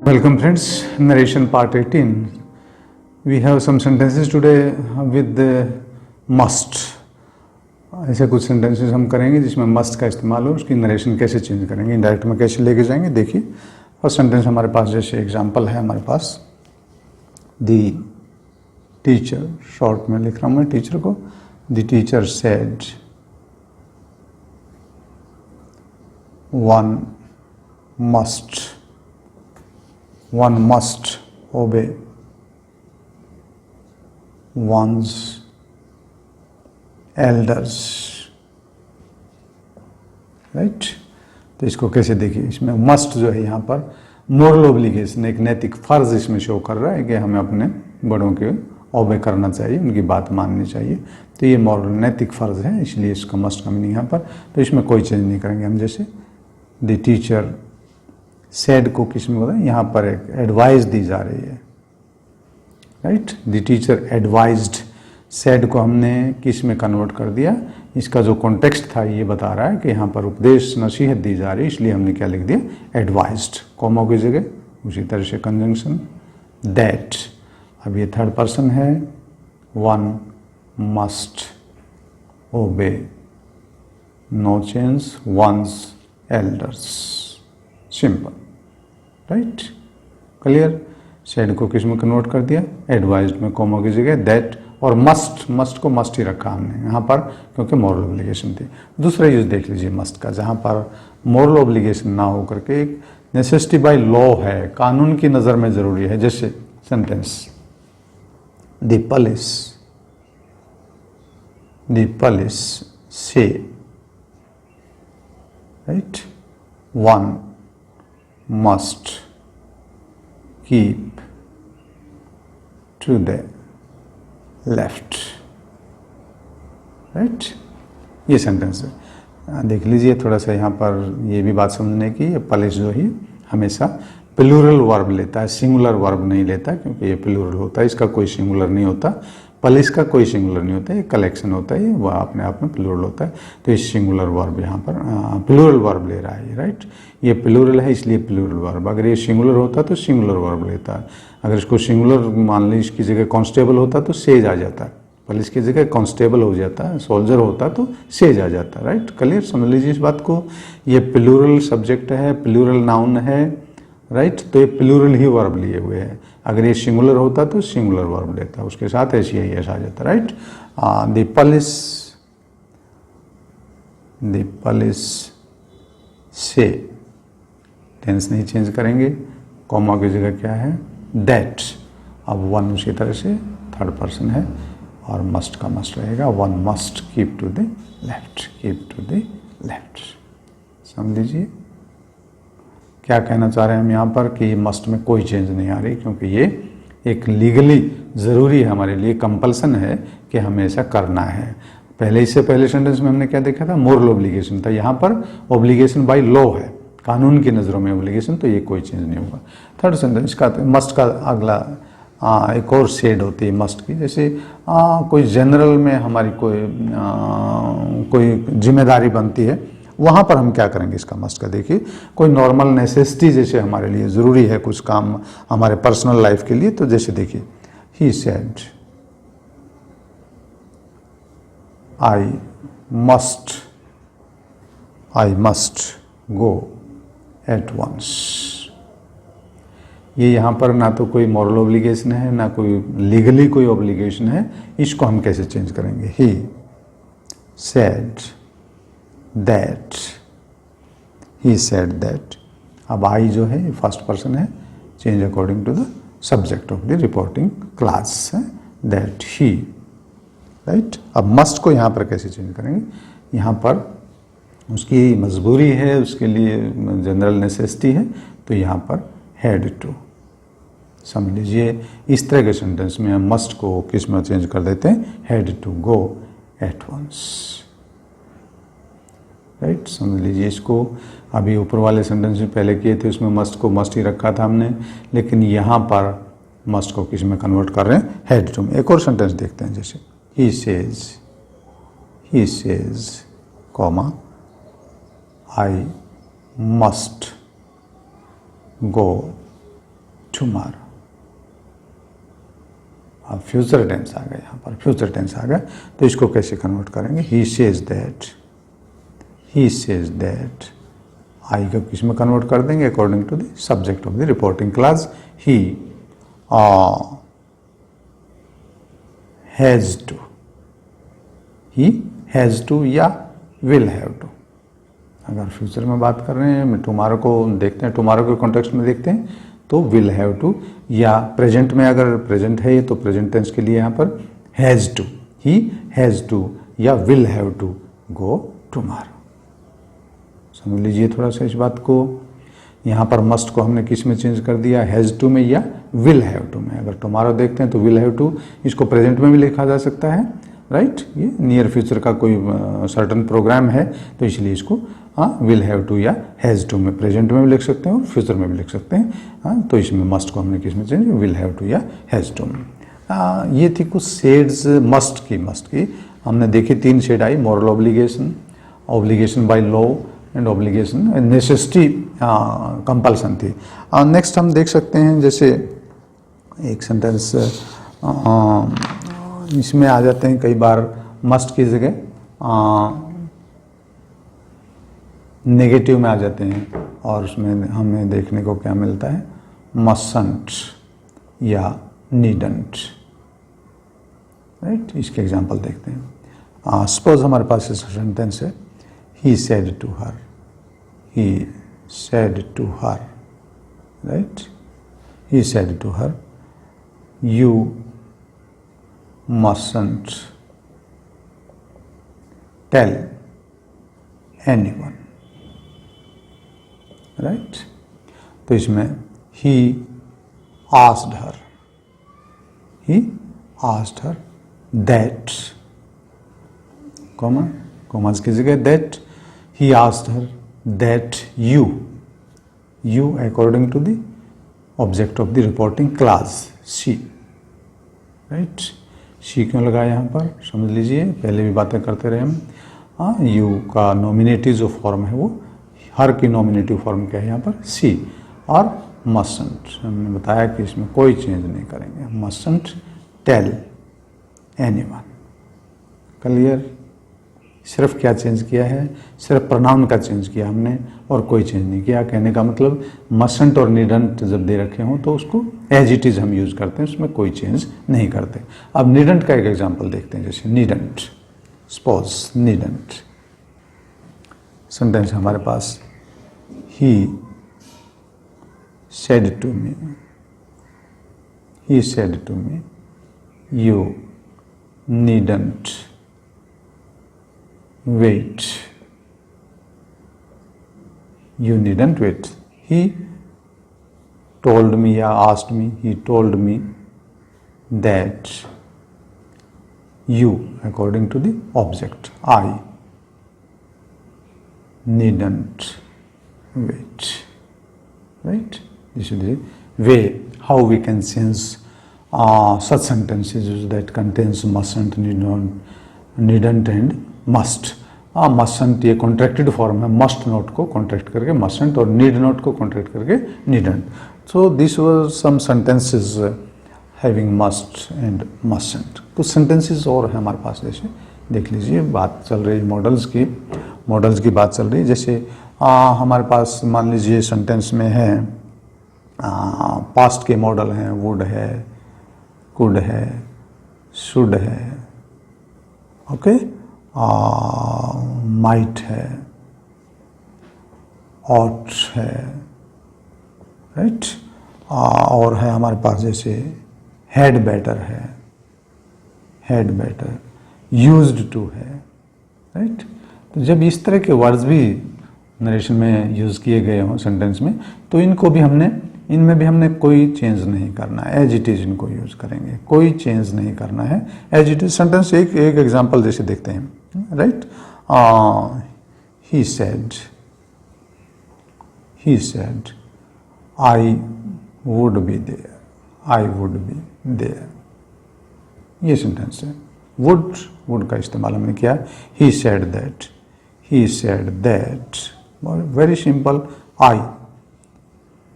Welcome friends, narration part 18. We have some sentences today with the must. ऐसे कुछ sentences हम करेंगे जिसमें must का इस्तेमाल हो, उसकी narration कैसे change करेंगे, indirect में कैसे लेके जाएंगे. देखिए फर्स्ट सेंटेंस हमारे पास जैसे एग्जाम्पल है हमारे पास, the teacher, शॉर्ट में लिख रहा हूँ मैं टीचर को. The teacher said one must obey one's elders, right. तो इसको कैसे देखिए, इसमें मस्ट जो है यहाँ पर मोरल ऑब्लिगेशन, एक नैतिक फर्ज इसमें शो कर रहा है कि हमें अपने बड़ों के ओबे करना चाहिए, उनकी बात माननी चाहिए. तो ये मॉरल नैतिक फर्ज है, इसलिए इसका मस्ट का मीनिंग यहाँ पर. तो इसमें कोई चेंज नहीं करेंगे हम. जैसे द टीचर सेड को किस में बोला, यहाँ पर एक एडवाइस दी जा रही है, right. The teacher advised, said को हमने किस में कन्वर्ट कर दिया. इसका जो कॉन्टेक्स्ट था ये बता रहा है कि यहाँ पर उपदेश नसीहत दी जा रही है, इसलिए हमने क्या लिख दिया, एडवाइज्ड, कॉमा की जगह. उसी तरह से कंजंक्शन दैट. अब ये थर्ड पर्सन है. One must obey, no change, once elders, simple, right. Clear. Said को किस में कन्वर्ट कर दिया, एडवाइज्ड में कॉमा की जगह दैट. और मस्ट को मस्ट ही रखा हमने यहाँ पर क्योंकि मॉरल ऑब्लिगेशन थी. दूसरा यूज देख लीजिए मस्ट का, जहाँ पर मॉरल ऑब्लिगेशन ना हो करके एक नेसेसिटी बाय लॉ है, कानून की नज़र में ज़रूरी है. जैसे सेंटेंस द पुलिस से, right, one must keep to the left, right. ये सेंटेंस है. देख लीजिए थोड़ा सा यहाँ पर ये भी बात समझने की, ये पुलिस जो ही हमेशा प्लूरल वर्ब लेता है, सिंगुलर वर्ब नहीं लेता, क्योंकि ये प्लूरल होता है, इसका कोई सिंगुलर नहीं होता. पुलिस का कोई सिंगुलर नहीं होता, ये कलेक्शन होता है, वह अपने आप में प्लूरल होता है. तो इस सिंगुलर वर्ब यहाँ पर प्लूरल वर्ब ले रहा है, राइट. ये प्लूरल है इसलिए प्लूरल वर्ब. अगर ये सिंगुलर होता तो सिंगुलर वर्ब लेता है. अगर इसको सिंगुलर मान ली, इसकी जगह कांस्टेबल होता तो सेज आ जाता है. पुलिस की जगह कांस्टेबल हो जाता है, सोल्जर होता तो सेज आ जाता है, राइट. क्लियर, समझ लीजिए इस बात को. ये प्लूरल सब्जेक्ट है, प्लूरल नाउन है, राइट. तो ये प्लूरल ही वर्ब लिए हुए हैं. अगर ये सिंगुलर होता तो सिंगुलर वर्ब लेता, उसके साथ ऐसी ही ऐसा आ जाता, राइट. द पुलिस से, टेंस नहीं चेंज करेंगे, कॉमा की जगह क्या है, दैट. अब वन उसी तरह से थर्ड पर्सन है और मस्ट का मस्ट रहेगा. One must keep to the left. समझ लीजिए क्या कहना चाह रहे हैं हम यहाँ पर कि मस्ट में कोई चेंज नहीं आ रही, क्योंकि ये एक लीगली ज़रूरी है हमारे लिए, कंपल्सन है कि हमें ऐसा करना है. इससे पहले सेंटेंस में हमने क्या देखा था, मोरल ऑब्लिगेशन था. यहाँ पर ऑब्लिगेशन बाय लॉ है, कानून की नज़रों में ऑब्लिगेशन, तो ये कोई चेंज नहीं होगा. थर्ड सेंटेंस का मस्ट का अगला एक और शेड होती है मस्ट की. जैसे कोई जनरल में हमारी कोई जिम्मेदारी बनती है, वहाँ पर हम क्या करेंगे इसका मस्ट का. देखिए कोई नॉर्मल नेसेसिटी जैसे हमारे लिए ज़रूरी है कुछ काम हमारे पर्सनल लाइफ के लिए, तो जैसे देखिए he said I must go at once. ये यहाँ पर ना तो कोई मॉरल ऑब्लिगेशन है, ना कोई लीगली कोई ऑब्लिगेशन है. इसको हम कैसे चेंज करेंगे, ही सेड दैट. अब आई जो है फर्स्ट पर्सन है, change according to the subject of the reporting clause है, दैट ही, राइट. अब मस्ट को यहाँ पर कैसे चेंज करेंगे, यहाँ पर उसकी मजबूरी है, उसके लिए जनरल नेसेसिटी है, तो यहाँ पर हैड टू. समझ लीजिए इस तरह के सेंटेंस में हम मस्ट को किस में चेंज कर देते हैं, had to go at once, right. समझ लीजिए इसको. अभी ऊपर वाले सेंटेंस में पहले किए थे उसमें मस्ट को मस्ट ही रखा था हमने, लेकिन यहाँ पर मस्ट को किस में कन्वर्ट कर रहे हैं, हैड टू में. एक और सेंटेंस देखते हैं, जैसे he says comma I must go tomorrow. अब फ्यूचर टेंस आ गया, यहाँ पर फ्यूचर टेंस आ गया, तो इसको कैसे कन्वर्ट करेंगे? He says that, he says that, I को किस में कन्वर्ट कर देंगे? According to the subject of the reporting class. He has to, he has to या विल हैव टू। अगर फ्यूचर में बात कर रहे हैं, टुमारो को देखते हैं, टुमारो के कॉन्टेक्स्ट में देखते हैं तो विल हैव टू, या प्रेजेंट में अगर प्रेजेंट है तो प्रेजेंट टेंस के लिए यहाँ पर has to, he has to या will have to go tomorrow. समझ लीजिए थोड़ा सा इस बात को। यहाँ पर मस्ट को हमने किस में चेंज कर दिया? हैज टू में या विल हैव टू में। अगर टुमारो देखते हैं तो विल हैव टू, इसको प्रेजेंट में भी लिखा जा सकता है, राइट। ये नियर फ्यूचर का कोई सर्टन प्रोग्राम है तो इसलिए इसको विल हैव टू या हैज टू में प्रेजेंट में भी लिख सकते हैं और फ्यूचर में भी लिख सकते हैं। तो इसमें मस्ट को हमने किस में चेंज? विल हैव टू या हैज टू में। ये थी कुछ शेड्स मस्ट की हमने देखी। 3 shade I, moral obligation, obligation by law and obligation necessity compulsion थी। नेक्स्ट हम देख सकते हैं, जैसे एक सेंटेंस इसमें आ जाते हैं कई बार मस्ट की जगह नेगेटिव में आ जाते हैं, और उसमें हमें देखने को क्या मिलता है? मस्टंट या नीडंट, राइट। इसके एग्जांपल देखते हैं। सपोज हमारे पास इस सेंटेंस है, he said to her, he said to her, right, he said to her, you mustn't tell anyone, right। तो इसमें he asked her, he asked her that, commas की जगह that, he asked her that you according to the object of the reporting class she, right। she क्यों लगाया यहाँ पर? समझ लीजिए, पहले भी बातें करते रहे हम। you का नॉमिनेटिव जो फॉर्म है वो, हर की नॉमिनेटिव फॉर्म क्या है यहाँ पर? she। और mustn't हमने बताया कि इसमें कोई चेंज नहीं करेंगे, mustn't tell anyone। क्लियर? सिर्फ क्या चेंज किया है? सिर्फ प्रोनाउन का चेंज किया हमने और कोई चेंज नहीं किया। कहने का मतलब मस्टंट और नीडंट जब दे रखे हों तो उसको एज इट इज़ हम यूज़ करते हैं, उसमें कोई चेंज नहीं करते। अब नीडंट का एक एग्जांपल देखते हैं, जैसे नीडंट। सपोज नीडंट सेंटेंस हमारे पास, he said to me, he said to me, you needn't wait. You needn't wait. He told me या asked me, he told me that you, according to the object, I needn't wait. Right? This is the way how we can change such sentences that contains mustn't, needn't and must. Mustn't ये contracted form है, must not को contract करके mustn't और need not को contract करके needn't. So this was some sentences having must and mustn't. कुछ sentences और हैं हमारे पास, जैसे देख लीजिए, बात चल रही मॉडल्स की बात चल रही है। जैसे हमारे पास मान लीजिए सेंटेंस में है, पास्ट के मॉडल हैं, वुड है, कुड है, शुड है, ओके, माइट है, ऑट है, राइट। और है हमारे पास जैसे हैड बेटर है, हैड बेटर, यूज्ड टू है, राइट। तो जब इस तरह के वर्ड्स भी नरेशन में यूज़ किए गए हों सेंटेंस में, तो इनमें भी हमने कोई चेंज नहीं करना है, एज इट इज़ इनको यूज़ करेंगे, कोई चेंज नहीं करना है, एज इट इज़ सेंटेंस। एक एग्जांपल जैसे देखते हैं, right. He said I would be there, I would be there, ये सेंटेंस है। वुड का इस्तेमाल हमने किया। He said that, very simple.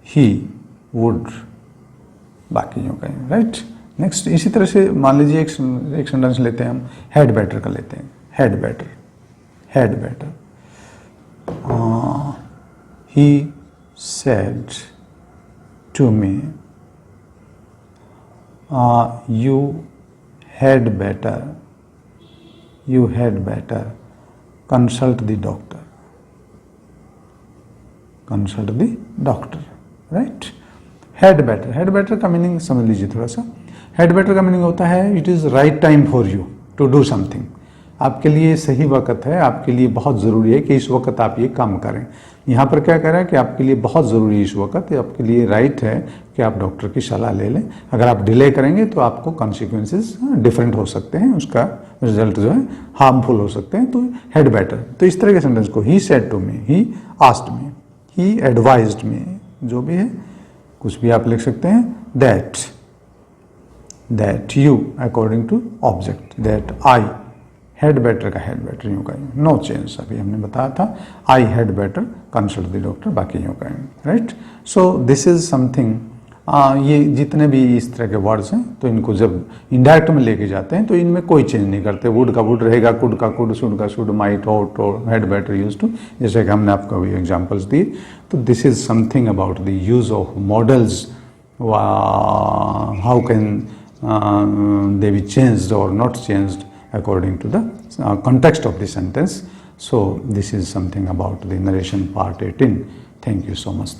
He would बाकी यूँ कहें, राइट। नेक्स्ट इसी तरह से मान लीजिए एक सेंटेंस लेते हैं हम, हेड बेटर का लेते हैं, had better, had better. He said to me you had better consult the doctor, right. had better का मीनिंग समझ लीजिए थोड़ा सा। had better का मीनिंग होता है it is right time for you to do something, आपके लिए सही वक्त है, आपके लिए बहुत ज़रूरी है कि इस वक्त आप ये काम करें। यहाँ पर क्या कह रहा है कि आपके लिए बहुत ज़रूरी है इस वक्त, आपके लिए राइट है कि आप डॉक्टर की सलाह ले लें। अगर आप डिले करेंगे तो आपको कॉन्सिक्वेंसेस डिफरेंट हो सकते हैं, उसका रिजल्ट जो है हार्मफुल हो सकते हैं। तो हेड बेटर, तो इस तरह के सेंटेंस को he said to me, he asked me, he advised me, जो भी है कुछ भी आप लिख सकते हैं। That you according to object, that I, had better का हेड बेटर यूँ कहेंगे, नो चेंज, अभी हमने बताया था I had better consult the doctor, बाकी यूँ कहेंगे, right. So this is something, ये जितने भी इस तरह के वर्ड्स हैं तो इनको जब इनडायरेक्ट में लेके जाते हैं तो इनमें कोई चेंज नहीं करते। वुड का वुड रहेगा, कुड का कुड, शुड का शुड, माइट हो, हेड बेटर यूज टू, जैसे कि हमने आपको अभी एग्जाम्पल्स दिए। तो this is something about the use of modals, how can they be changed और not changed according to the context of the sentence. So this is something about the narration part 18. Thank you so much.